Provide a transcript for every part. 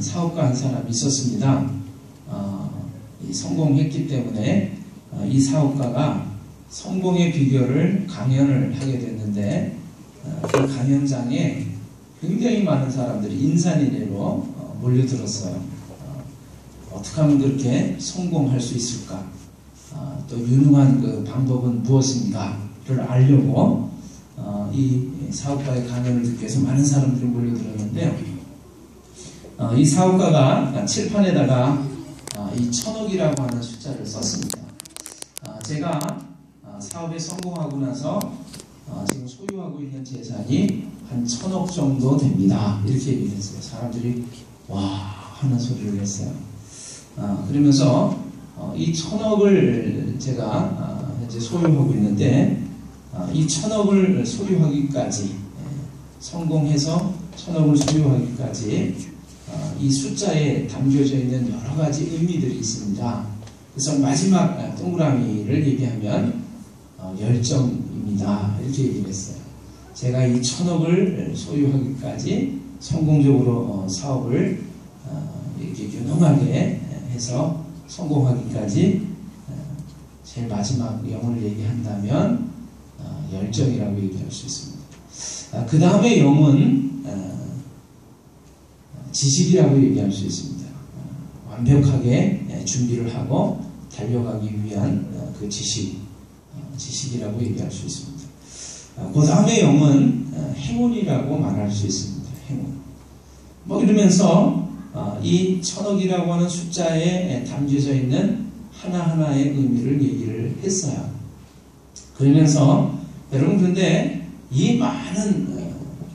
사업가 한 사람이 있었습니다. 성공했기 때문에 이 사업가가 성공의 비결을 강연을 하게 됐는데 그 강연장에 굉장히 많은 사람들이 인산인해로 몰려들었어요. 어떻게 하면 그렇게 성공할 수 있을까? 또 유능한 그 방법은 무엇인가를 알려고 이 사업가의 강연을 듣기 위해서 많은 사람들이 몰려들었는데요. 이 사업가가 칠판에다가 이 1000억이라고 하는 숫자를 썼습니다. 제가 사업에 성공하고 나서 지금 소유하고 있는 재산이 한 1000억 정도 됩니다. 이렇게 얘기를 했어요. 사람들이 와 하는 소리를 했어요. 그러면서 이 1000억을 제가 현재 소유하고 있는데 이 1000억을 소유하기까지 성공해서 1000억을 소유하기까지 이 숫자에 담겨져 있는 여러 가지 의미들이 있습니다. 그래서 마지막 동그라미를 얘기하면 열정입니다. 이렇게 얘기를 했어요. 제가 이 1000억을 소유하기까지 성공적으로 사업을 이렇게 유능하게 해서 성공하기까지 제일 마지막 영을 얘기한다면 열정이라고 얘기할 수 있습니다. 그 다음에 영은 지식이라고 얘기할 수 있습니다. 완벽하게 준비를 하고 달려가기 위한 그 지식이라고 얘기할 수 있습니다. 그 다음에 영은 행운이라고 말할 수 있습니다. 행운. 이러면서 이 1000억이라고 하는 숫자에 담겨져 있는 하나하나의 의미를 얘기를 했어요. 그러면서 여러분 그런데 이 많은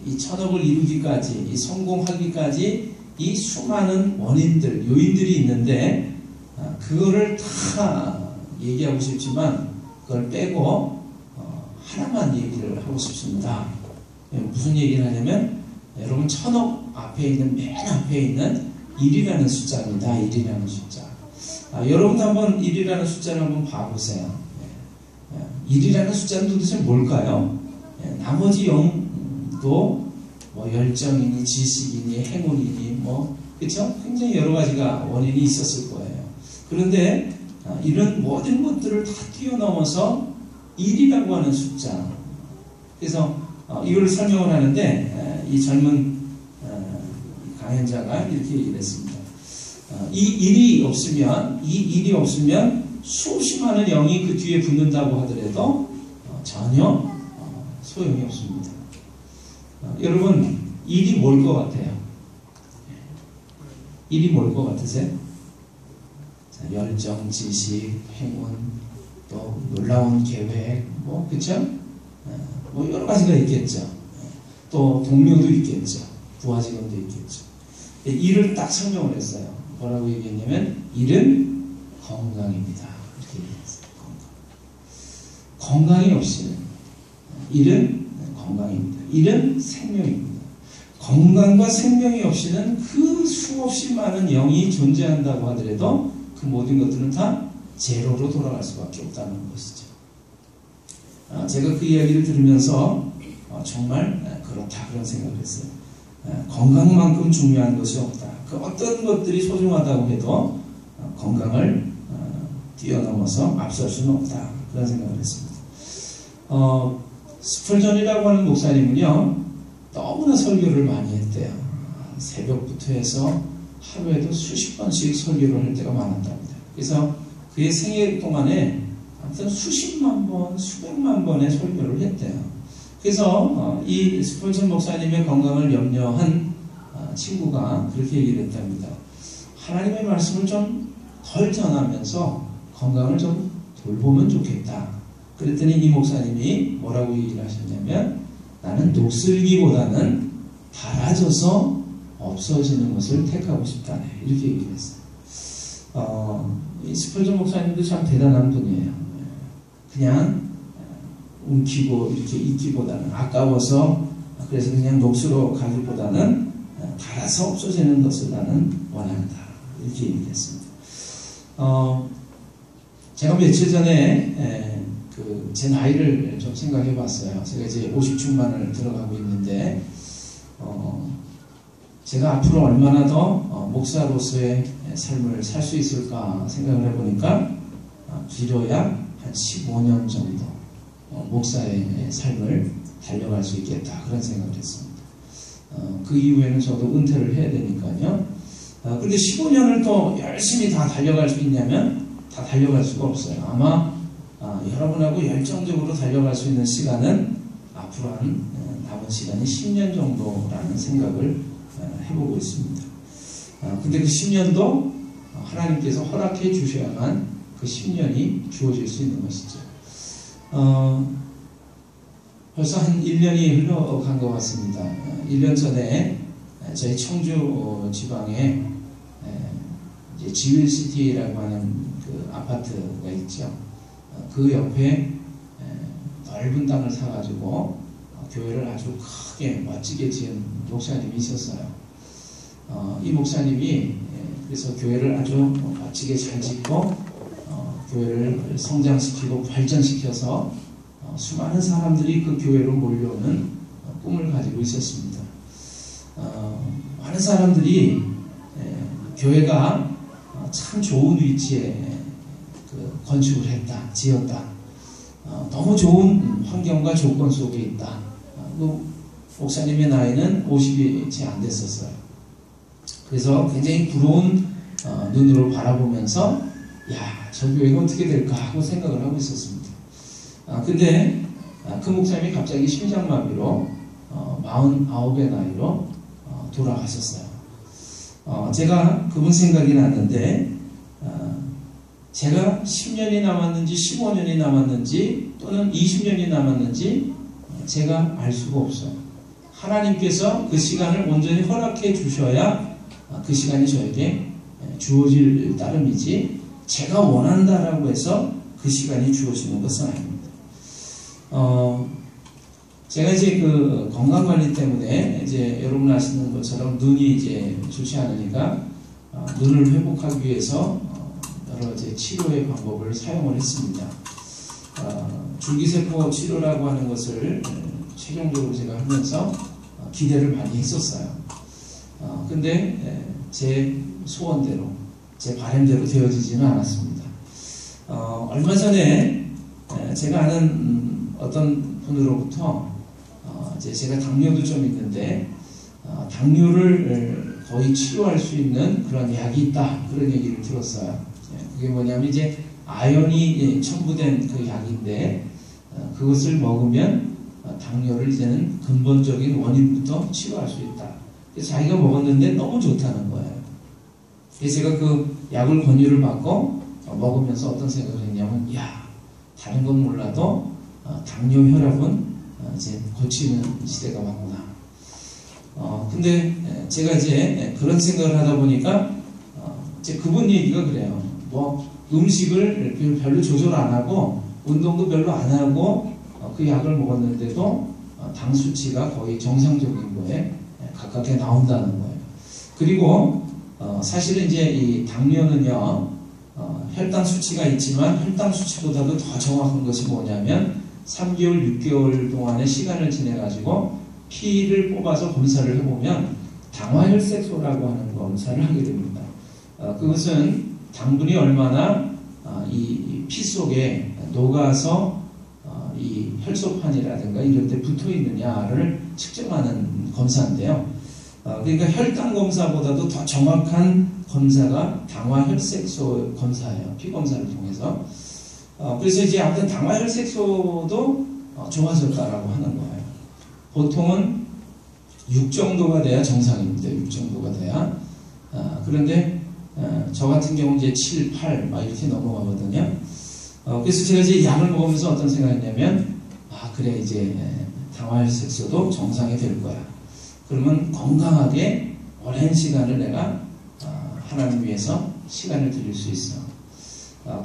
이 1000억을 이루기까지, 이 성공하기까지 이 수많은 원인들, 요인들이 있는데 그거를 다 얘기하고 싶지만 그걸 빼고 하나만 얘기를 하고 싶습니다. 무슨 얘기를 하냐면 여러분 1000억 앞에 있는 맨 앞에 있는 1이라는 숫자입니다. 1이라는 숫자. 여러분도 한번 1이라는 숫자를 한번 봐보세요. 1이라는 숫자는 도대체 뭘까요? 나머지 0도 열정이니 지식이니 행운이니 그쵸? 굉장히 여러 가지가 원인이 있었을 거예요. 그런데 이런 모든 것들을 다 뛰어넘어서 1이라고 하는 숫자. 그래서 이걸 설명을 하는데 이 젊은 강연자가 이렇게 얘기를 했습니다. 이 1이 없으면 수없이 많은 0이 그 뒤에 붙는다고 하더라도 전혀 소용이 없습니다. 여러분 1이 뭘 것 같아요? 1이 뭘 것 같으세요? 자, 열정, 지식, 행운, 또 놀라운 계획, 그쵸? 여러 가지가 있겠죠. 또 동료도 있겠죠. 부하 직원도 있겠죠. 1을 딱 설명을 했어요. 뭐라고 얘기했냐면 1은 건강입니다. 이렇게 얘기했어요. 건강이 없이는 1은 건강입니다. 1은 생명입니다. 건강과 생명이 없이는 그 수없이 많은 0이 존재한다고 하더라도 그 모든 것들은 다 제로로 돌아갈 수밖에 없다는 것이죠. 제가 그 이야기를 들으면서 정말 그렇다 그런 생각을 했어요. 건강만큼 중요한 것이 없다. 그 어떤 것들이 소중하다고 해도 건강을 뛰어넘어서 앞설 수는 없다. 그런 생각을 했습니다. 스펄전이라고 하는 목사님은요 너무나 설교를 많이 했대요. 새벽부터 해서 하루에도 수십 번씩 설교를 할 때가 많았답니다. 그래서 그의 생애 동안에 아무튼 수십만 번, 수백만 번의 설교를 했대요. 그래서 이 스펄전 목사님의 건강을 염려한 친구가 그렇게 얘기를 했답니다. 하나님의 말씀을 좀 덜 전하면서 건강을 좀 돌보면 좋겠다. 그랬더니 이 목사님이 뭐라고 얘기를 하셨냐면 나는 녹슬기보다는 닳아져서 없어지는 것을 택하고 싶다네. 이렇게 얘기를 했어요. 이 스펄전 목사님도 참 대단한 분이에요. 그냥 움키고 이렇게 있기보다는 아까워서 그래서 그냥 녹슬어 가기보다는 닳아서 없어지는 것을 나는 원한다. 이렇게 얘기를 했습니다. 제가 며칠 전에 제 나이를 좀 생각해 봤어요. 제가 이제 50 중반을 들어가고 있는데 제가 앞으로 얼마나 더 목사로서의 삶을 살 수 있을까 생각을 해보니까 길어야 한 15년 정도 목사의 삶을 달려갈 수 있겠다, 그런 생각을 했습니다. 그 이후에는 저도 은퇴를 해야 되니까요. 근데 15년을 또 열심히 다 달려갈 수 있냐면 다 달려갈 수가 없어요. 아마 여러분하고 열정적으로 달려갈 수 있는 시간은 앞으로 한 남은 시간이 10년 정도라는 생각을 해보고 있습니다. 근데 그 10년도 하나님께서 허락해 주셔야만 그 10년이 주어질 수 있는 것이죠. 벌써 한 1년이 흘러간 것 같습니다. 1년 전에 저희 청주 지방에 이제 지윌시티라고 하는 그 아파트가 있죠. 그 옆에 넓은 땅을 사가지고 교회를 아주 크게 멋지게 지은 목사님이 있었어요. 이 목사님이 그래서 교회를 아주 멋지게 잘 짓고 교회를 성장시키고 발전시켜서 수많은 사람들이 그 교회로 몰려오는 꿈을 가지고 있었습니다. 많은 사람들이 교회가 참 좋은 위치에 건축을 했다, 지었다, 너무 좋은 환경과 조건 속에 있다. 목사님의 나이는 50이 채 안 됐었어요. 그래서 굉장히 부러운 눈으로 바라보면서 야, 저 교회가 어떻게 될까 하고 생각을 하고 있었습니다. 근데 그 목사님이 갑자기 심장마비로 49의 나이로 돌아가셨어요. 제가 그분 생각이 났는데 제가 10년이 남았는지 15년이 남았는지 또는 20년이 남았는지 제가 알 수가 없어요. 하나님께서 그 시간을 온전히 허락해 주셔야 그 시간이 저에게 주어질 따름이지 제가 원한다라고 해서 그 시간이 주어지는 것은 아닙니다. 제가 이제 그 건강관리 때문에 이제 여러분 아시는 것처럼 눈이 이제 좋지 않으니까 눈을 회복하기 위해서 여러 이제 치료의 방법을 사용을 했습니다. 줄기세포 치료라고 하는 것을 최종적으로 제가 하면서 기대를 많이 했었어요. 근데 제 소원대로, 제 바람대로 되어지지는 않았습니다. 얼마 전에 제가 아는 어떤 분으로부터 이제 제가 당뇨도 좀 있는데 당뇨를 거의 치료할 수 있는 그런 약이 있다, 그런 얘기를 들었어요. 그게 뭐냐면 이제 아연이 첨부된 그 약인데 그것을 먹으면 당뇨를 이제는 근본적인 원인부터 치료할 수 있다. 그래서 자기가 먹었는데 너무 좋다는 거예요. 그래서 제가 그 약을 권유를 받고 먹으면서 어떤 생각을 했냐면 야, 다른 건 몰라도 당뇨 혈압은 이제 고치는 시대가 왔구나. 근데 제가 이제 그런 생각을 하다 보니까 이제 그분 얘기가 그래요. 뭐 음식을 별로 조절 안 하고 운동도 별로 안 하고 그 약을 먹었는데도 당 수치가 거의 정상적인 거에 가깝게 나온다는 거예요. 그리고 사실은 이제 이 당뇨는요, 혈당 수치가 있지만 혈당 수치보다도 더 정확한 것이 뭐냐면 3개월, 6개월 동안의 시간을 지내 가지고 피를 뽑아서 검사를 해보면 당화혈색소라고 하는 검사를 하게 됩니다. 그것은 당분이 얼마나 이 피 속에 녹아서 이 혈소판이라든가 이런 데 붙어 있느냐를 측정하는 검사인데요. 그러니까 혈당 검사보다도 더 정확한 검사가 당화혈색소 검사예요. 피 검사를 통해서. 그래서 이제 아무튼 당화혈색소도 좋아졌다라고 하는 거예요. 보통은 6 정도가 돼야 정상입니다. 6 정도가 돼야. 그런데 저 같은 경우는 이제 7, 8 막 이렇게 넘어가거든요. 그래서 제가 이제 약을 먹으면서 어떤 생각이냐면 그래 이제 당화혈색소도 정상이 될 거야. 그러면 건강하게 오랜 시간을 내가 하나님 위해서 시간을 드릴 수 있어.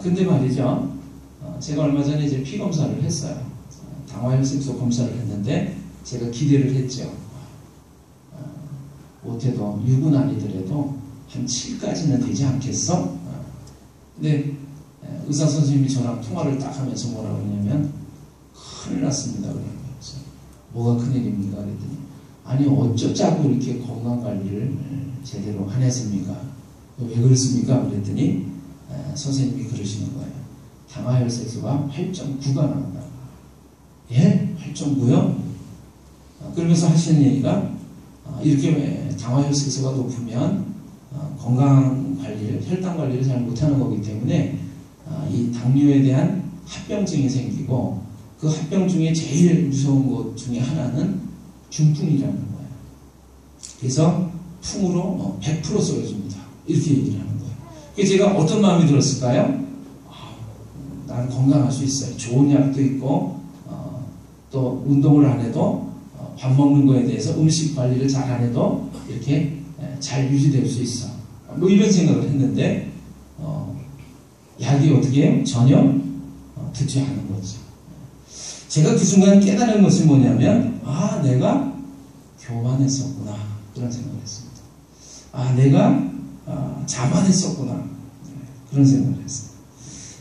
근데 말이죠. 제가 얼마 전에 이제 피 검사를 했어요. 당화혈색소 검사를 했는데 제가 기대를 했죠. 못해도 6은 아니더라도 한 7까지는 되지 않겠어? 근데 의사 선생님이 저랑 통화를 딱 하면서 뭐라고 그러냐면 큰일 났습니다. 그래서 뭐가 큰일입니까? 그랬더니 아니 어쩌자고 이렇게 건강관리를 제대로 안 했습니까? 왜 그랬습니까? 그랬더니 선생님이 그러시는 거예요. 당화혈색소가 8.9가 나온다. 예? 8.9요? 그러면서 하시는 얘기가 이렇게 당화혈색소가 높으면 건강관리를, 혈당관리를 잘 못하는 거기 때문에 이 당뇨에 대한 합병증이 생기고, 그 합병증의 제일 무서운 것 중에 하나는 중풍이라는 거예요. 그래서 풍으로 100% 쏘여줍니다. 이렇게 얘기를 하는 거예요. 그래서 제가 어떤 마음이 들었을까요? 나는 건강할 수 있어요. 좋은 약도 있고, 또 운동을 안 해도 밥 먹는 거에 대해서 음식 관리를 잘 안 해도 이렇게 잘 유지될 수 있어. 뭐 이런 생각을 했는데, 약이 어떻게 해요? 전혀 듣지 않은 거죠. 제가 그 순간 깨달은 것이 뭐냐면, 내가 교만했었구나. 그런 생각을 했습니다. 내가 자만했었구나. 그런 생각을 했어요.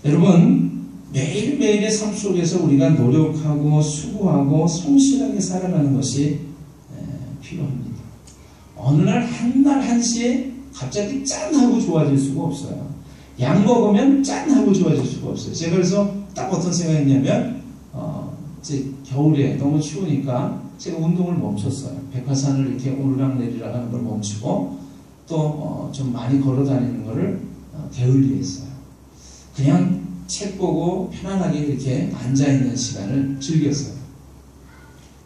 여러분, 매일매일의 삶 속에서 우리가 노력하고 수고하고 성실하게 살아가는 것이 필요합니다. 어느 날 한시에 갑자기 짠 하고 좋아질 수가 없어요. 약 먹으면 짠 하고 좋아질 수가 없어요. 제가 그래서 딱 어떤 생각했냐면, 이제 겨울에 너무 추우니까 제가 운동을 멈췄어요. 백화산을 이렇게 오르락 내리락 하는 걸 멈추고, 또 좀 많이 걸어 다니는 거를 게을리했어요. 그냥 책 보고 편안하게 이렇게 앉아있는 시간을 즐겼어요.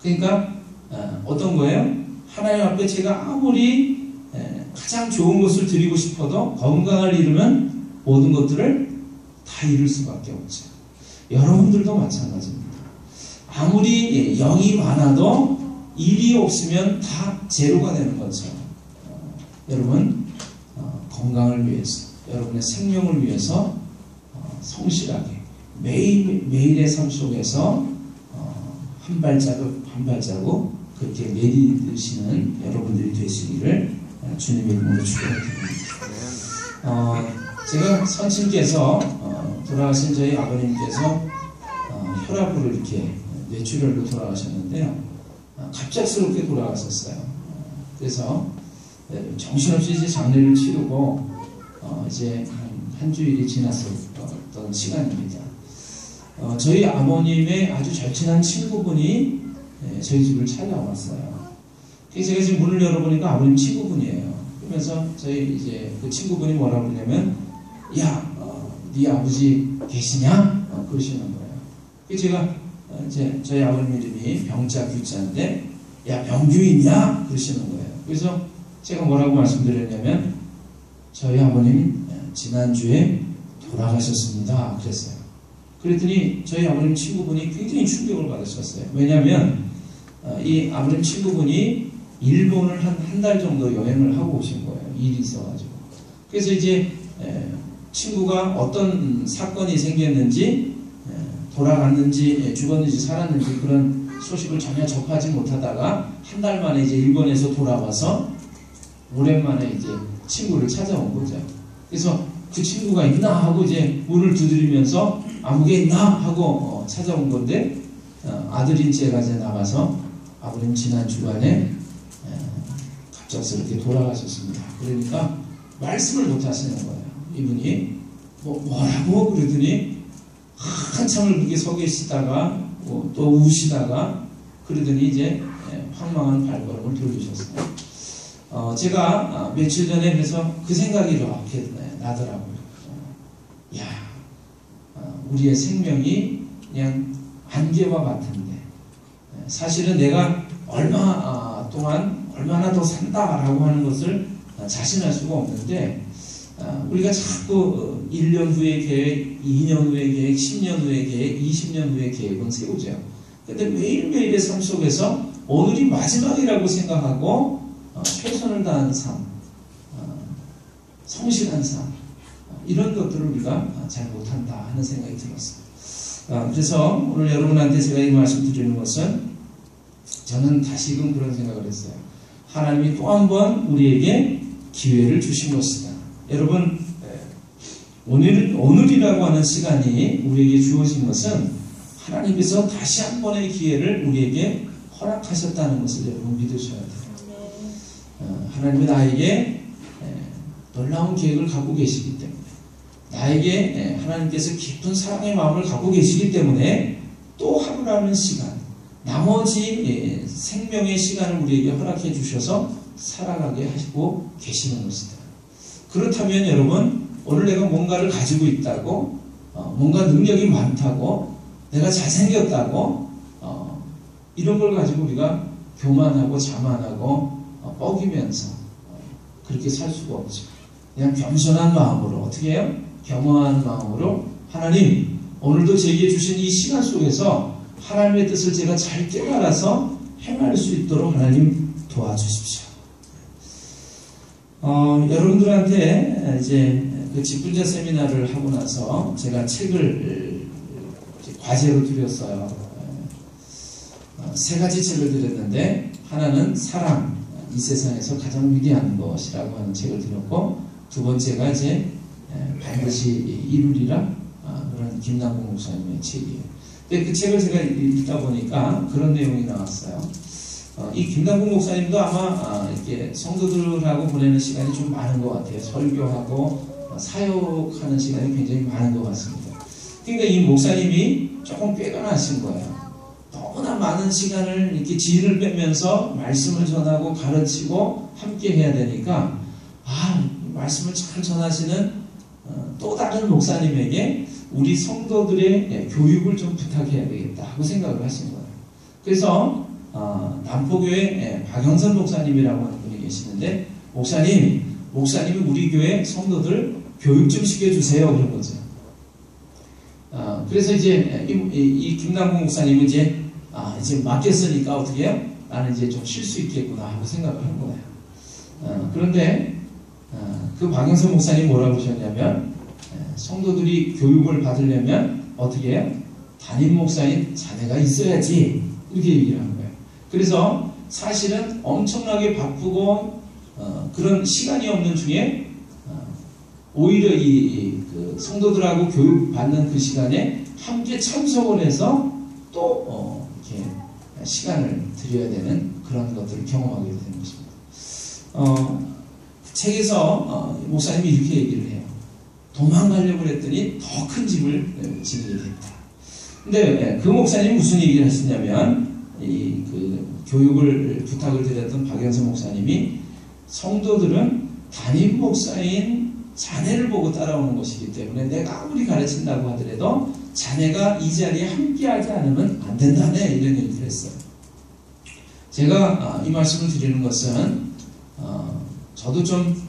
그러니까 어떤 거예요? 하나님 앞에 제가 아무리 가장 좋은 것을 드리고 싶어도 건강을 잃으면 모든 것들을 다 잃을 수밖에 없죠. 여러분들도 마찬가지입니다. 아무리 영이 많아도 일이 없으면 다 제로가 되는 거죠. 여러분, 건강을 위해서, 여러분의 생명을 위해서 성실하게 매일의 삶 속에서 한 발자국 한 발자국 그렇게 내딛으시는 여러분들이 되시기를 주님의 이름으로 축원드립니다. 제가 선친께서 돌아가신 저희 아버님께서 혈압으로 이렇게 뇌출혈로 돌아가셨는데요. 갑작스럽게 돌아가셨어요. 그래서 정신없이 이제 장례를 치르고 이제 한 주일이 지났었던 시간입니다. 저희 아버님의 아주 절친한 친구분이 저희 집을 찾아왔어요. 그래서 제가 지금 문을 열어보니까 아버님 친구분이에요. 그러면서 저희 이제 그 친구분이 뭐라고 그러냐면, 야, 네 아버지 계시냐? 그러시는 거예요. 그래서 제가 이제 저희 아버님 이름이 병자 규자인데, 야, 병규 있냐? 그러시는 거예요. 그래서 제가 뭐라고 말씀드렸냐면, 저희 아버님 지난주에 돌아가셨습니다. 그랬어요. 그랬더니 저희 아버님 친구분이 굉장히 충격을 받으셨어요. 왜냐하면 이 아버님 친구분이 일본을 한 달 정도 여행을 하고 오신 거예요. 일이 있어가지고. 그래서 이제 친구가 어떤 사건이 생겼는지, 돌아갔는지 죽었는지 살았는지 그런 소식을 전혀 접하지 못하다가 한 달 만에 이제 일본에서 돌아와서 오랜만에 이제 친구를 찾아온 거죠. 그래서 그 친구가 있나 하고 이제 문을 두드리면서 아무개 있나 하고 찾아온 건데, 아들인 제가 이제 나가서 아버님 지난 주간에 갑작스럽게 돌아가셨습니다. 그러니까 말씀을 못 하시는 거예요. 이분이 뭐라고 그러더니 한참을 그렇게 서 계시다가 또 우시다가 그러더니 이제 황망한 발걸음을 돌리셨어요. 제가 며칠 전에 그래서 그 생각이 이렇게 나더라고요. 우리의 생명이 그냥 안개와 같은데, 사실은 내가 얼마나 더 산다라고 하는 것을 자신할 수가 없는데, 우리가 자꾸 1년 후의 계획, 2년 후의 계획, 10년 후의 계획, 20년 후의 계획은 세우죠. 근데 매일매일의 삶 속에서 오늘이 마지막이라고 생각하고 최선을 다한 삶, 성실한 삶, 이런 것들을 우리가 잘 못한다 하는 생각이 들었어요. 그래서 오늘 여러분한테 제가 이 말씀 드리는 것은, 저는 다시금 그런 생각을 했어요. 하나님이 또 한 번 우리에게 기회를 주신 것이다. 여러분, 오늘이라고 하는 시간이 우리에게 주어진 것은 하나님께서 다시 한 번의 기회를 우리에게 허락하셨다는 것을 여러분 믿으셔야 돼요. 하나님은 나에게 놀라운 계획을 갖고 계시기 때문에, 나에게 하나님께서 깊은 사랑의 마음을 갖고 계시기 때문에 또 하루라는 시간, 나머지 생명의 시간을 우리에게 허락해 주셔서 살아가게 하시고 계시는 것이다. 그렇다면 여러분, 오늘 내가 뭔가를 가지고 있다고, 뭔가 능력이 많다고, 내가 잘생겼다고, 이런 걸 가지고 우리가 교만하고 자만하고 뻐기면서 그렇게 살 수가 없죠. 그냥 겸손한 마음으로, 어떻게 해요? 겸허한 마음으로, 하나님, 오늘도 제게 주신 이 시간 속에서 하나님의 뜻을 제가 잘 깨달아서 행할 수 있도록 하나님 도와주십시오. 여러분들한테 이제 그 직분자 세미나를 하고 나서 제가 책을 과제로 드렸어요. 3가지 책을 드렸는데, 하나는 사랑, 이 세상에서 가장 위대한 것이라고 하는 책을 드렸고, 2번째가 이제 반드시 이루리라, 그런 김남국 목사님의 책이에요. 근데 그 책을 제가 읽다 보니까 그런 내용이 나왔어요. 이 김남국 목사님도 아마 이렇게 성도들하고 보내는 시간이 좀 많은 것 같아요. 설교하고 사역하는 시간이 굉장히 많은 것 같습니다. 그러니까 이 목사님이 조금 꾀가나신 거예요. 너무나 많은 시간을 이렇게 지인을 빼면서 말씀을 전하고 가르치고 함께 해야 되니까, 말씀을 잘 전하시는 또 다른 목사님에게 우리 성도들의 교육을 좀 부탁해야 되겠다 하고 생각을 하신 거예요. 그래서 남포교회 박영선 목사님이라고 하는 분이 계시는데, 목사님이 우리 교회 성도들 교육 좀 시켜주세요, 그런 거죠. 그래서 이제 이 김남국 목사님은 이제 맡겼으니까 어떻게 해요? 나는 이제 좀 쉴 수 있겠구나 하고 생각을 한 거예요. 그런데 그 박영선 목사님 뭐라고 하셨냐면, 성도들이 교육을 받으려면 어떻게 해요? 담임 목사인 자네가 있어야지, 이렇게 얘기를 한 거예요. 그래서 사실은 엄청나게 바쁘고 그런 시간이 없는 중에 오히려 그 성도들하고 교육받는 그 시간에 함께 참석을 해서 또 이렇게 시간을 드려야 되는 그런 것들을 경험하게 되는 것입니다. 책에서 목사님이 이렇게 얘기를 해요. 도망가려고 했더니 더 큰 집을 지게 됐다. 근데 그 목사님이 무슨 얘기를 하시냐면, 그 교육을 부탁을 드렸던 박영선 목사님이, 성도들은 담임 목사인 자네를 보고 따라오는 것이기 때문에 내가 아무리 가르친다고 하더라도 자네가 이 자리에 함께하지 않으면 안 된다네, 이런 얘기를 했어요. 제가 이 말씀을 드리는 것은 저도 좀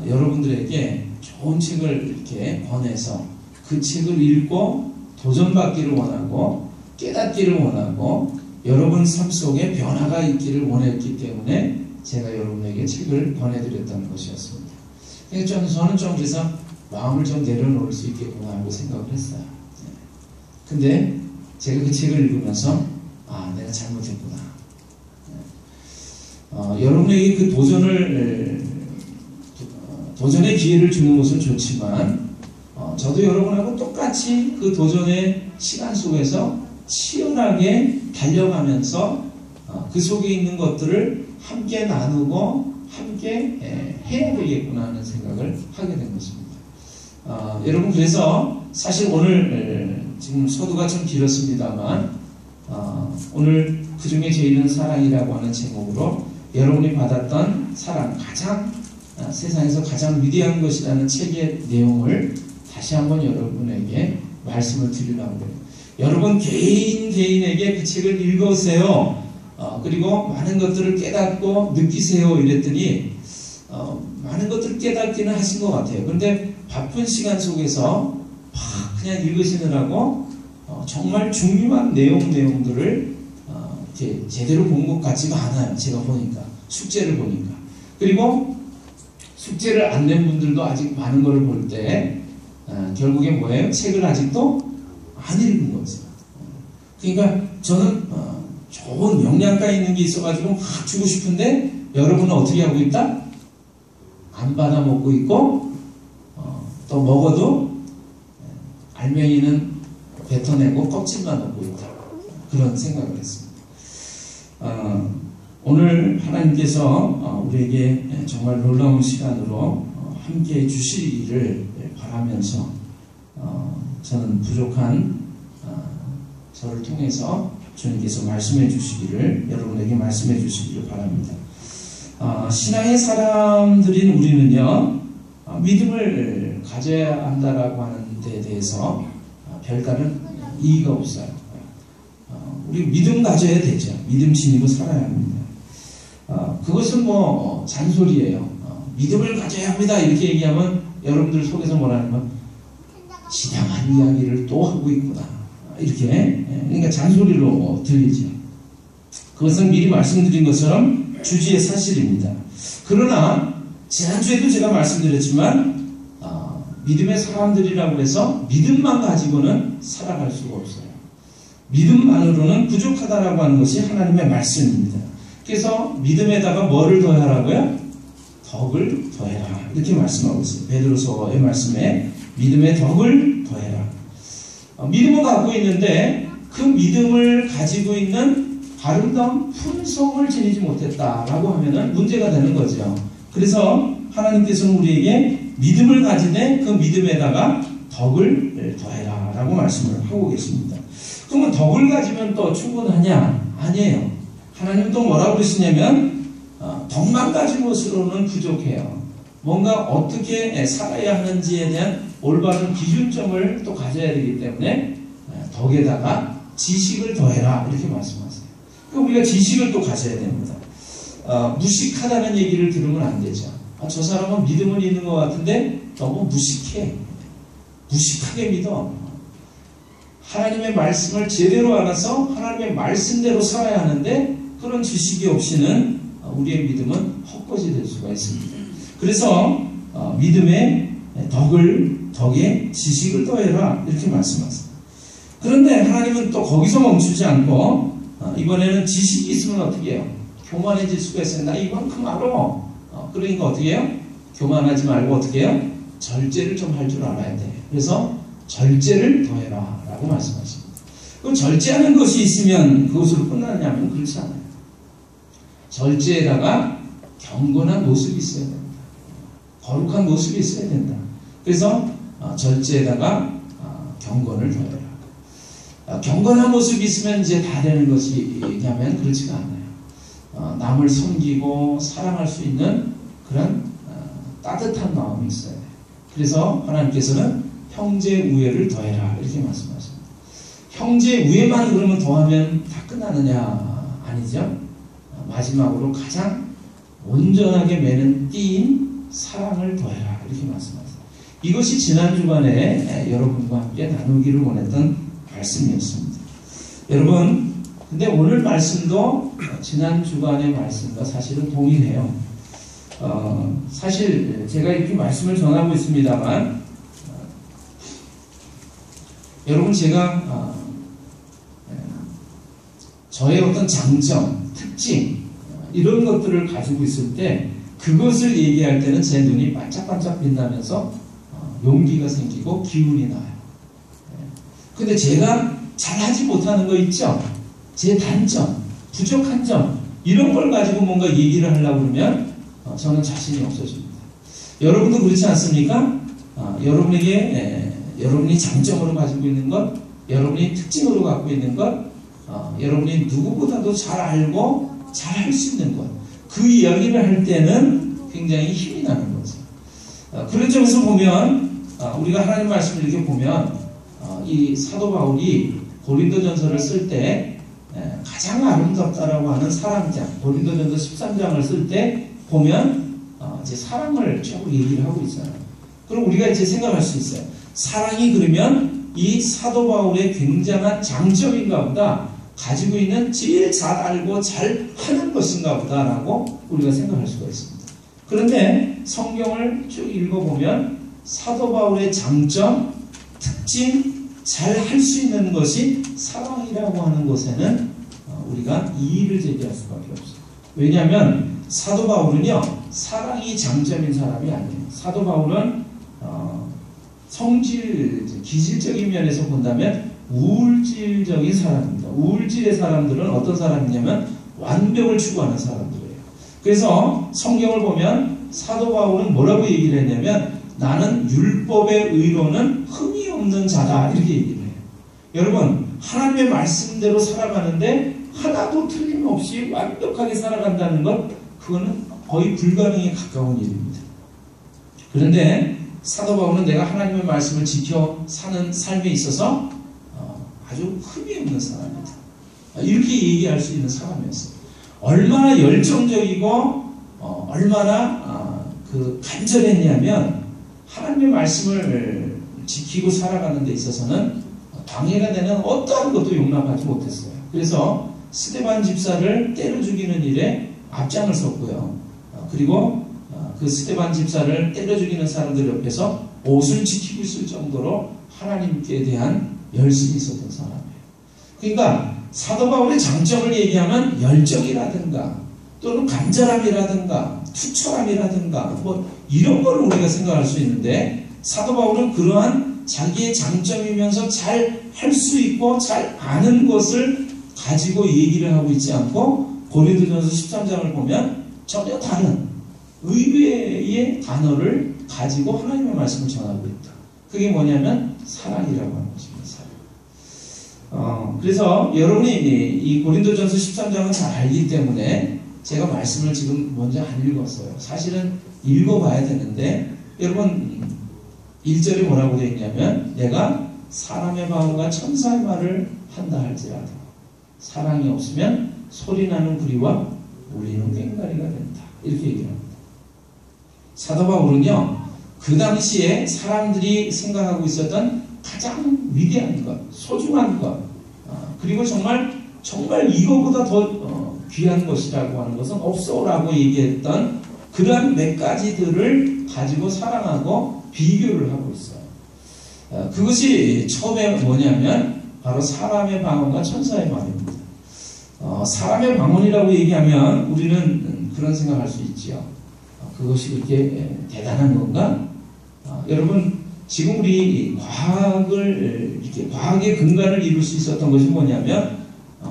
여러분들에게 좋은 책을 이렇게 권해서 그 책을 읽고 도전받기를 원하고 깨닫기를 원하고 여러분 삶 속에 변화가 있기를 원했기 때문에 제가 여러분에게 책을 권해드렸던 것이었습니다. 저는 좀 그래서 마음을 좀 내려놓을 수 있겠구나 하고 생각을 했어요. 근데 제가 그 책을 읽으면서 내가 잘못했구나. 여러분에게 그 도전의 기회를 주는 것은 좋지만 저도 여러분하고 똑같이 그 도전의 시간 속에서 치열하게 달려가면서 그 속에 있는 것들을 함께 나누고 함께 해야 되겠구나 하는 생각을 하게 된 것입니다. 여러분, 그래서 사실 오늘 지금 서두가 좀 길었습니다만 오늘 그중에 죄인은 사랑이라고 하는 제목으로 여러분이 받았던 사랑, 세상에서 가장 위대한 것이라는 책의 내용을 다시 한번 여러분에게 말씀을 드리려고 해요. 여러분 개인에게 그 책을 읽으세요. 그리고 많은 것들을 깨닫고 느끼세요, 이랬더니 많은 것들을 깨닫기는 하신 것 같아요. 그런데 바쁜 시간 속에서 그냥 읽으시느라고 정말 중요한 내용들을 이렇게 제대로 본 것 같지가 않아요. 제가 보니까, 숙제를 보니까. 그리고 숙제를 안 낸 분들도 아직 많은 걸 볼 때 결국에 뭐예요? 책을 아직도 안 읽은 거죠. 그러니까 저는 좋은 영양가 있는 게 있어가지고 막 주고 싶은데 여러분은 어떻게 하고 있다? 안 받아 먹고 있고 또 먹어도 알맹이는 뱉어내고 껍질만 먹고 있다. 그런 생각을 했습니다. 오늘 하나님께서 우리에게 정말 놀라운 시간으로 함께 주시기를 바라면서 저는 부족한 저를 통해서 주님께서 말씀해 주시기를, 여러분에게 말씀해 주시기를 바랍니다. 신앙의 사람들인 우리는요, 믿음을 가져야 한다라고 하는 데 대해서 별다른 이의가 없어요. 우리 믿음 가져야 되죠. 믿음 지니고 살아야 합니다. 그것은 뭐 잔소리예요. 믿음을 가져야 합니다 이렇게 얘기하면 여러분들 속에서 뭐라는 지당한 이야기를 또 하고 있구나, 이렇게, 그러니까 잔소리로 들리죠. 그것은 미리 말씀드린 것처럼 주지의 사실입니다. 그러나 지난주에도 제가 말씀드렸지만 믿음의 사람들이라고 해서 믿음만 가지고는 살아갈 수가 없어요. 믿음만으로는 부족하다라고 하는 것이 하나님의 말씀입니다. 그래서 믿음에다가 뭐를 더하라고요? 덕을 더해라, 이렇게 말씀하고 있어요. 베드로서의 말씀에 믿음의 덕을 더해라. 믿음을 갖고 있는데 그 믿음을 가지고 있는 아름다운 품성을 지니지 못했다라고 하면은 문제가 되는 거죠. 그래서 하나님께서는 우리에게 믿음을 가지되 그 믿음에다가 덕을 더해라 라고 말씀을 하고 계십니다. 그러면 덕을 가지면 또 충분하냐? 아니에요. 하나님은 또 뭐라고 그러시냐면 덕만 가진 것으로는 부족해요. 뭔가 어떻게 살아야 하는지에 대한 올바른 기준점을 또 가져야 되기 때문에 덕에다가 지식을 더해라, 이렇게 말씀하세요. 그럼 우리가 지식을 또 가져야 됩니다. 무식하다는 얘기를 들으면 안 되죠. 저 사람은 믿음은 있는 것 같은데 너무 무식해. 무식하게 믿어. 하나님의 말씀을 제대로 알아서 하나님의 말씀대로 살아야 하는데 그런 지식이 없이는 우리의 믿음은 헛것이 될 수가 있습니다. 그래서 믿음의 덕에 지식을 더해라, 이렇게 말씀하세요. 그런데 하나님은 또 거기서 멈추지 않고 이번에는 지식이 있으면 어떻게 해요? 교만해질 수가 있어요. 나 이만큼 알아. 그러니까 어떻게 해요? 교만하지 말고 어떻게 해요? 절제를 좀 할 줄 알아야 돼. 그래서 절제를 더해라 라고 말씀하십니다. 그럼 절제하는 것이 있으면 그것으로 끝나느냐면 그렇지 않아요. 절제에다가 경건한 모습이 있어야 됩니다. 거룩한 모습이 있어야 된다. 그래서 절제에다가 경건을 더해라. 경건한 모습이 있으면 이제 다 되는 것이냐면 그렇지가 않아요. 남을 섬기고 사랑할 수 있는 그런 따뜻한 마음이 있어야 돼요. 그래서 하나님께서는 형제 우애를 더해라, 이렇게 말씀하십니다. 형제 우애만 그러면 더하면 다 끝나느냐? 아니죠. 마지막으로 가장 온전하게 매는 띠인 사랑을 더해라, 이렇게 말씀하세요. 이것이 지난 주간에 여러분과 함께 나누기를 원했던 말씀이었습니다. 여러분, 근데 오늘 말씀도 지난 주간의 말씀과 사실은 동일해요. 사실 제가 이렇게 말씀을 전하고 있습니다만 여러분, 제가 저의 어떤 장점, 특징 이런 것들을 가지고 있을 때 그것을 얘기할 때는 제 눈이 반짝반짝 빛나면서 용기가 생기고 기운이 나요. 근데 제가 잘하지 못하는 거 있죠? 제 단점, 부족한 점 이런 걸 가지고 뭔가 얘기를 하려고 그러면 저는 자신이 없어집니다. 여러분도 그렇지 않습니까? 여러분이 장점으로 가지고 있는 것, 여러분이 특징으로 갖고 있는 것, 여러분이 누구보다도 잘 알고 잘 할 수 있는 것, 그 이야기를 할 때는 굉장히 힘이 나는 거죠. 그런 점에서 보면 우리가 하나님 말씀을 이렇게 보면 이 사도 바울이 고린도전서를 쓸 때 가장 아름답다라고 하는 사랑장, 고린도전서 13장을 쓸 때 보면 이제 사랑을 쭉 얘기를 하고 있잖아요. 그럼 우리가 이제 생각할 수 있어요. 사랑이 그러면 이 사도 바울의 굉장한 장점인가 보다, 가지고 있는 제일 잘 알고 잘 하는 것인가 보다라고 우리가 생각할 수가 있습니다. 그런데 성경을 쭉 읽어보면 사도 바울의 장점, 특징, 잘 할 수 있는 것이 사랑이라고 하는 것에는 우리가 이의를 제기할 수밖에 없어요. 왜냐하면 사도 바울은요, 사랑이 장점인 사람이 아니에요. 사도 바울은 성질, 기질적인 면에서 본다면 우울질적인 사람입니다. 우울질의 사람들은 어떤 사람이냐면 완벽을 추구하는 사람들이에요. 그래서 성경을 보면 사도 바울은 뭐라고 얘기를 했냐면 나는 율법의 의로는 흠이 없는 자다 이렇게 얘기를 해요. 여러분 하나님의 말씀대로 살아가는데 하나도 틀림없이 완벽하게 살아간다는 것 그거는 거의 불가능에 가까운 일입니다. 그런데 사도 바울은 내가 하나님의 말씀을 지켜 사는 삶에 있어서 아주 흠이 없는 사람이다. 이렇게 얘기할 수 있는 사람이었어요. 얼마나 열정적이고 얼마나 간절했냐면 하나님의 말씀을 지키고 살아가는 데 있어서는 방해가 되는 어떠한 것도 용납하지 못했어요. 그래서 스데반 집사를 때려 죽이는 일에 앞장을 섰고요. 그리고 그 스데반 집사를 때려 죽이는 사람들 옆에서 옷을 지키고 있을 정도로 하나님께 대한 열심이 있었던 사람이에요. 그러니까 사도 바울의 장점을 얘기하면 열정이라든가 또는 간절함이라든가 투철함이라든가 뭐 이런 걸 우리가 생각할 수 있는데 사도 바울은 그러한 자기의 장점이면서 잘 할 수 있고 잘 아는 것을 가지고 얘기를 하고 있지 않고 고린도전서 13장을 보면 전혀 다른 의외의 단어를 가지고 하나님의 말씀을 전하고 있다. 그게 뭐냐면 사랑이라고 하는 것입니다. 사랑. 그래서 여러분이 이 고린도전서 13장은 잘 알기 때문에 제가 말씀을 지금 먼저 안 읽었어요. 사실은 읽어봐야 되는데 여러분 1절에 뭐라고 되어 있냐면 내가 사람의 마음과 천사의 말을 한다 할지라도 사랑이 없으면 소리나는 구리와 울리는 꽹과리가 된다. 이렇게 얘기합니다. 사도 바울은요 그 당시에 사람들이 생각하고 있었던 가장 위대한 것, 소중한 것 그리고 정말 이거보다 더 귀한 것이라고 하는 것은 없어라고 얘기했던 그러한 몇 가지들을 가지고 사랑하고 비교를 하고 있어요. 그것이 처음에 뭐냐면 바로 사람의 방언과 천사의 말입니다. 사람의 방언이라고 얘기하면 우리는 그런 생각할 수 있죠. 그것이 그렇게 대단한 건가? 여러분 지금 우리 과학의 근간을 이룰 수 있었던 것이 뭐냐면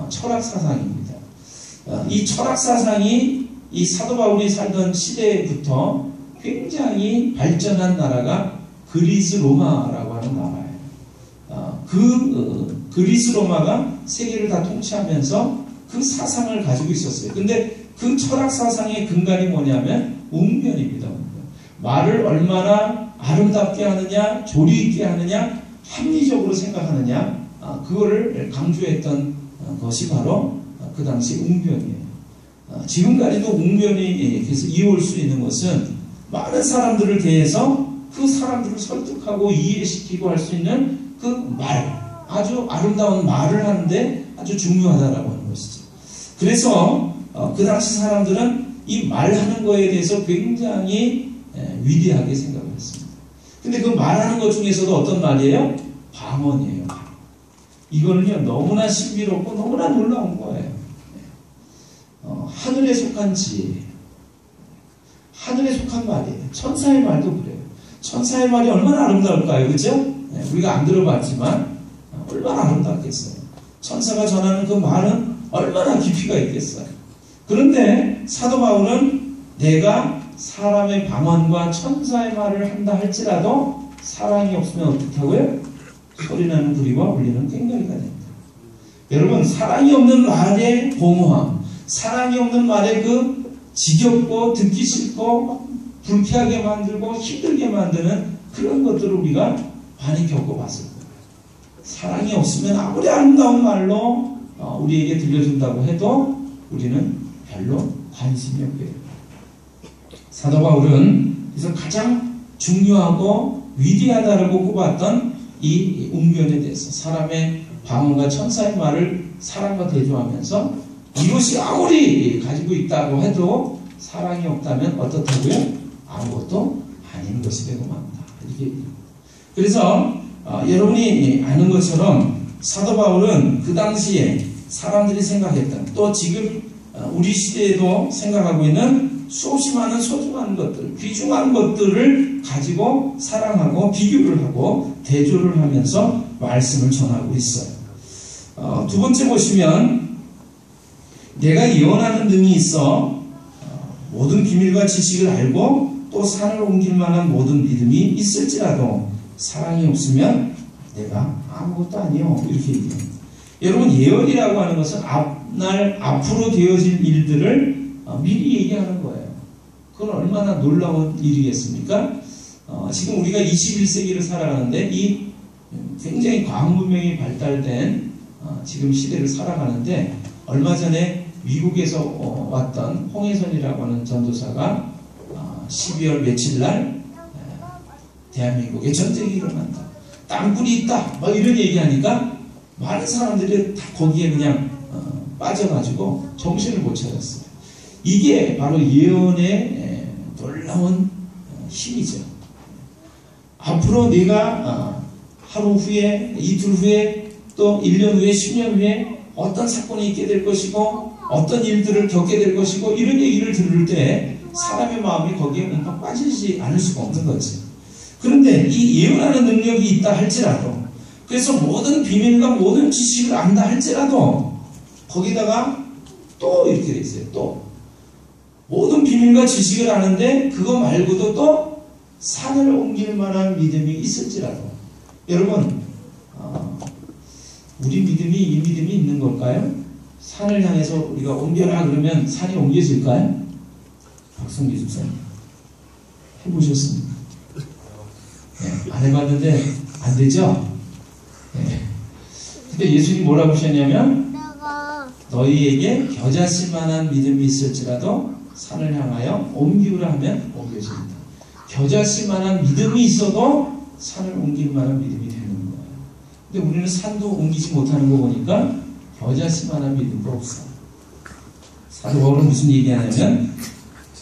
철학 사상입니다. 이 철학 사상이 이 사도 바울이 살던 시대부터 굉장히 발전한 나라가 그리스 로마라고 하는 나라예요. 그리스 로마가 세계를 다 통치하면서 그 사상을 가지고 있었어요. 근데 그 철학 사상의 근간이 뭐냐면 웅변입니다. 말을 얼마나 아름답게 하느냐, 조리 있게 하느냐, 합리적으로 생각하느냐, 그거를 강조했던 것이 바로 그 당시 웅변이에요. 지금까지도 웅변이 계속 이어올 수 있는 것은 많은 사람들을 대해서 그 사람들을 설득하고 이해시키고 할 수 있는 그 말, 아주 아름다운 말을 하는데 아주 중요하다라고 하는 것이죠. 그래서 그 당시 사람들은 이 말하는 거에 대해서 굉장히 위대하게 생각을 했습니다. 근데 그 말하는 것 중에서도 어떤 말이에요? 방언이에요. 이거는요 너무나 신비롭고 너무나 놀라운 거예요. 하늘에 속한 지혜, 하늘에 속한 말이에요. 천사의 말도 그래요. 천사의 말이 얼마나 아름다울까요? 그죠? 우리가 안 들어봤지만 얼마나 아름답겠어요. 천사가 전하는 그 말은 얼마나 깊이가 있겠어요. 그런데 사도 바울은 내가 사람의 방언과 천사의 말을 한다 할지라도 사랑이 없으면 어떻다고요? 소리나는 구리와 울리는 꽹과리가 된다. 여러분 사랑이 없는 말의 공허함, 사랑이 없는 말의 그 지겹고 듣기 싫고 불쾌하게 만들고 힘들게 만드는 그런 것들을 우리가 많이 겪어봤을 거예요. 사랑이 없으면 아무리 아름다운 말로 우리에게 들려준다고 해도 우리는 별로 관심이 없게 돼요. 사도 바울은 그래서 가장 중요하고 위대하다라고 꼽았던 이 웅변에 대해서 사람의 방언과 천사의 말을 사랑과 대조하면서 이것이 아무리 가지고 있다고 해도 사랑이 없다면 어떻다고요? 아무것도 아닌 것이 되고 만다. 이렇게 얘기합니다. 그래서 여러분이 아는 것처럼 사도 바울은 그 당시에 사람들이 생각했던 또 지금 우리 시대에도 생각하고 있는 수없이 많은 소중한 것들, 귀중한 것들을 가지고 사랑하고 비교를 하고 대조를 하면서 말씀을 전하고 있어요. 두 번째 보시면 내가 예언하는 능이 있어 모든 비밀과 지식을 알고 또 산을 옮길 만한 모든 믿음이 있을지라도 사랑이 없으면 내가 아무것도 아니요. 이렇게 얘기해요. 여러분, 예언이라고 하는 것은 앞으로 되어질 일들을 미리 얘기하는 거예요. 그건 얼마나 놀라운 일이겠습니까? 지금 우리가 21세기를 살아가는데 이 굉장히 과학 문명이 발달된 지금 시대를 살아가는데, 얼마 전에 미국에서 왔던 홍해선이라고 하는 전도사가 12월 며칠 날 대한민국에 전쟁이 일어난다, 땅굴이 있다, 막 이런 얘기하니까 많은 사람들이 다 거기에 그냥 빠져가지고 정신을 못 차렸어요. 이게 바로 예언의 놀라운 힘이죠. 앞으로 내가 하루 후에, 이틀 후에, 또 1년 후에, 10년 후에 어떤 사건이 있게 될 것이고 어떤 일들을 겪게 될 것이고 이런 얘기를 들을 때 사람의 마음이 거기에 움팍 빠지지 않을 수가 없는 거죠. 그런데 이 예언하는 능력이 있다 할지라도, 그래서 모든 비밀과 모든 지식을 안다 할지라도 거기다가 또 이렇게 돼 있어요. 또 모든 비밀과 지식을 아는데 그거 말고도 또 산을 옮길 만한 믿음이 있을지라도. 여러분, 우리 믿음이 이 믿음이 있는 걸까요? 산을 향해서 우리가 옮겨라 그러면 산이 옮겨질까요? 박성기 집사님 해보셨습니까? 네, 안 해봤는데 안 되죠? 네. 근데 예수님이 뭐라고 하셨냐면, 너희에게 겨자씨 만한 믿음이 있을지라도 산을 향하여 옮기우라 하면 옮겨집니다. 겨자씨 만한 믿음이 있어도 산을 옮길 만한 믿음이 되는 거예요. 근데 우리는 산도 옮기지 못하는 거 보니까 겨자씨 만한 믿음도 없어. 사도 바울은 무슨 얘기하냐면,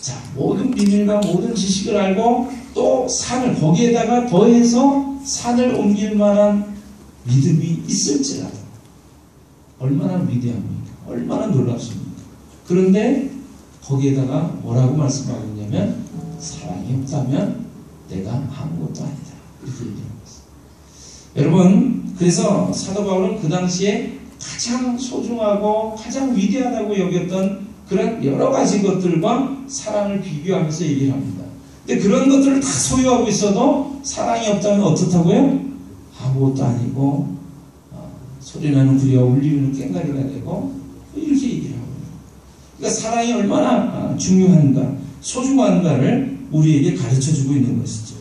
자, 모든 비밀과 모든 지식을 알고 또 산을, 거기에다가 더해서 산을 옮길 만한 믿음이 있을지라도. 얼마나 위대합니까? 얼마나 놀랍습니까? 그런데 거기에다가 뭐라고 말씀하고 있냐면, 사랑이 없다면 내가 아무것도 아니다, 이렇게 얘기하고 있어요. 여러분, 그래서 사도 바울은 그 당시에 가장 소중하고 가장 위대하다고 여겼던 그런 여러 가지 것들과 사랑을 비교하면서 얘기를 합니다. 근데 그런 것들을 다 소유하고 있어도 사랑이 없다면 어떻다고요? 아무것도 아니고 소리나는 구리와 울리는 꽹과리가 되고, 이렇게 얘기를 하고 있어요. 그러니까 사랑이 얼마나 중요한가, 소중한가를 우리에게 가르쳐주고 있는 것이죠.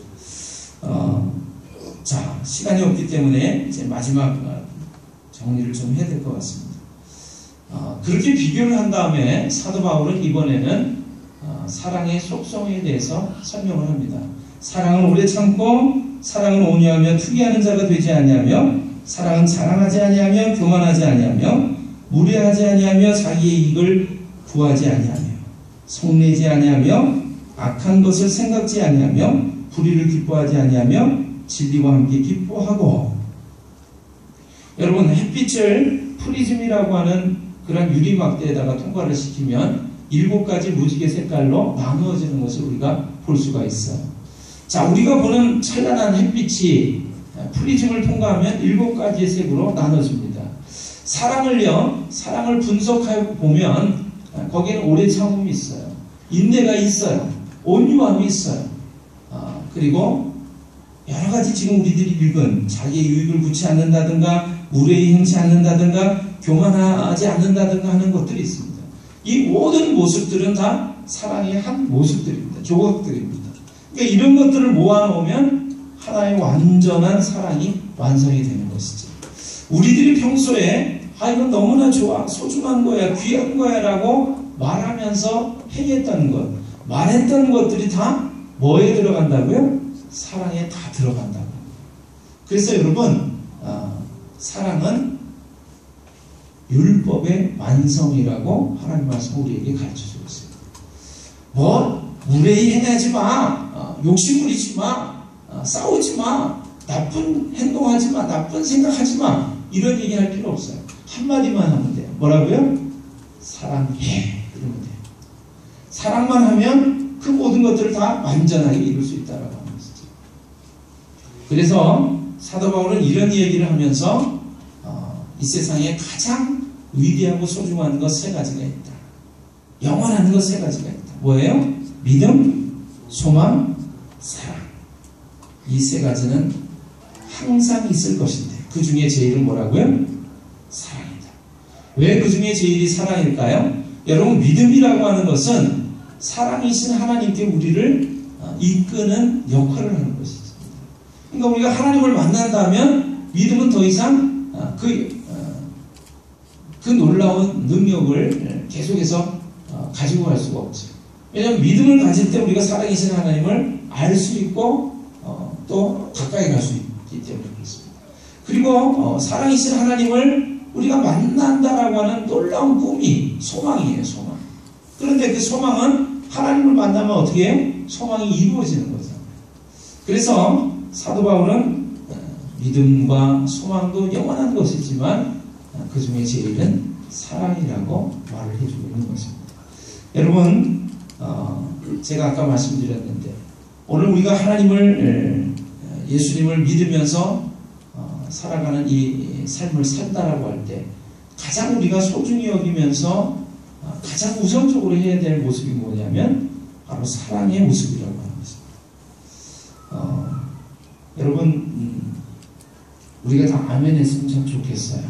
자, 시간이 없기 때문에 이제 마지막 정리를 좀 해야 될 것 같습니다. 그렇게 비교를 한 다음에 사도 바울은 이번에는 사랑의 속성에 대해서 설명을 합니다. 사랑은 오래 참고, 사랑은 온유하며 투기하는 자가 되지 아니하며, 사랑은 자랑하지 아니하며 교만하지 아니하며 무례하지 아니하며 자기의 이익을 구하지 아니하며 속내지 아니하며 악한 것을 생각지 아니하며 불의를 기뻐하지 아니하며 진리와 함께 기뻐하고. 여러분, 햇빛을 프리즘이라고 하는 그런 유리막대에다가 통과를 시키면 7가지 무지개 색깔로 나누어지는 것을 우리가 볼 수가 있어요. 자, 우리가 보는 찬란한 햇빛이 프리즘을 통과하면 7가지의 색으로 나눠집니다. 사랑을 분석하고 보면 거기에는 오래 참음이 있어요. 인내가 있어요. 온유함이 있어요. 그리고 여러 가지 지금 우리들이 읽은 자기의 유익을 구치 않는다든가 무례히 행치 않는다든가 교만하지 않는다든가 하는 것들이 있습니다. 이 모든 모습들은 다 사랑의 한 모습들입니다. 조각들입니다. 그러니까 이런 것들을 모아놓으면 하나의 완전한 사랑이 완성이 되는 것이죠. 우리들이 평소에 이건 너무나 좋아, 소중한 거야, 귀한 거야 라고 말하면서 행했던 것, 말했던 것들이 다 뭐에 들어간다고요? 사랑에 다 들어간다고. 그래서 여러분, 사랑은 율법의 완성이라고 하나님 말씀 우리에게 가르쳐주고 있습니다. 무례히 행하지 마, 욕심 부리지 마, 싸우지 마, 나쁜 행동하지 마, 나쁜 생각하지 마, 이런 얘기 할 필요 없어요. 한마디만 하면 돼요. 뭐라고요? 사랑해, 이러면 돼요. 사랑만 하면 그 모든 것들을 다 완전하게 이룰 수 있다라고 하는 것이죠. 그래서 사도 바울은 이런 얘기를 하면서 이 세상에 가장 위대하고 소중한 것 세 가지가 있다. 영원한 것 세 가지가 있다. 뭐예요? 믿음, 소망, 사랑. 이 세 가지는 항상 있을 것인데 그 중에 제일은 뭐라고요? 사랑이다. 왜 그 중에 제일이 사랑일까요? 여러분, 믿음이라고 하는 것은 사랑이신 하나님께 우리를 이끄는 역할을 하는 것이죠. 그러니까 우리가 하나님을 만난다면 믿음은 더 이상 그 놀라운 능력을 계속해서 가지고 갈 수가 없죠. 왜냐하면 믿음을 가질 때 우리가 살아계신 하나님을 알 수 있고 또 가까이 갈 수 있기 때문에 그렇습니다. 그리고 살아계신 하나님을 우리가 만난다라고 하는 놀라운 꿈이 소망이에요. 소망. 그런데 그 소망은 하나님을 만나면 어떻게 해요? 소망이 이루어지는 거잖아요. 그래서 사도 바울은 믿음과 소망도 영원한 것이지만 그 중에 제일은 사랑이라고 말을 해주고 있는 것입니다. 여러분, 제가 아까 말씀드렸는데 오늘 우리가 하나님을 예수님을 믿으면서 살아가는 이 삶을 산다라고 할 때 가장 우리가 소중히 여기면서 가장 우선적으로 해야 될 모습이 뭐냐면 바로 사랑의 모습이라고 하는 것입니다. 여러분, 우리가 다 아멘 했으면 참 좋겠어요.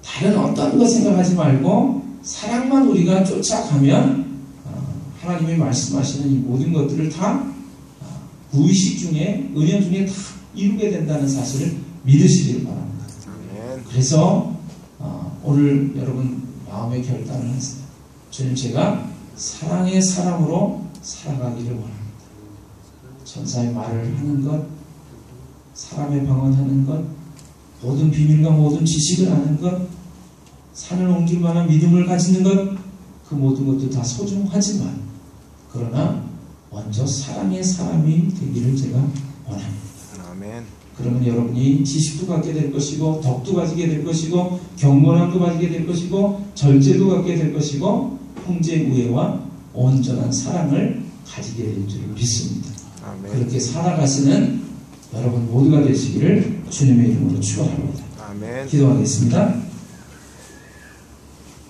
다른 어떤 거 생각하지 말고 사랑만 우리가 쫓아가면 하나님이 말씀하시는 이 모든 것들을 다 무의식 중에, 은연 중에 다 이루게 된다는 사실을 믿으시길 바랍니다. 그래서 오늘 여러분 마음의 결단을 하세요. 주님, 제가 사랑의 사람으로 살아가기를 원합니다. 천사의 말을 하는 것, 사람의 방언하는 것, 모든 비밀과 모든 지식을 아는 것, 산을 옮길 만한 믿음을 가지는 것, 그 모든 것도 다 소중하지만 그러나 먼저 사랑의 사람이 되기를 제가 원합니다. 아멘. 그러면 여러분이 지식도 갖게 될 것이고 덕도 가지게 될 것이고 경건함도 가지게 될 것이고 절제도 갖게 될 것이고 형제 우애와 온전한 사랑을 가지게 될 줄 믿습니다. 아멘. 그렇게 살아가시는 여러분 모두가 되시기를 주님의 이름으로 축원합니다. 아멘. 기도하겠습니다.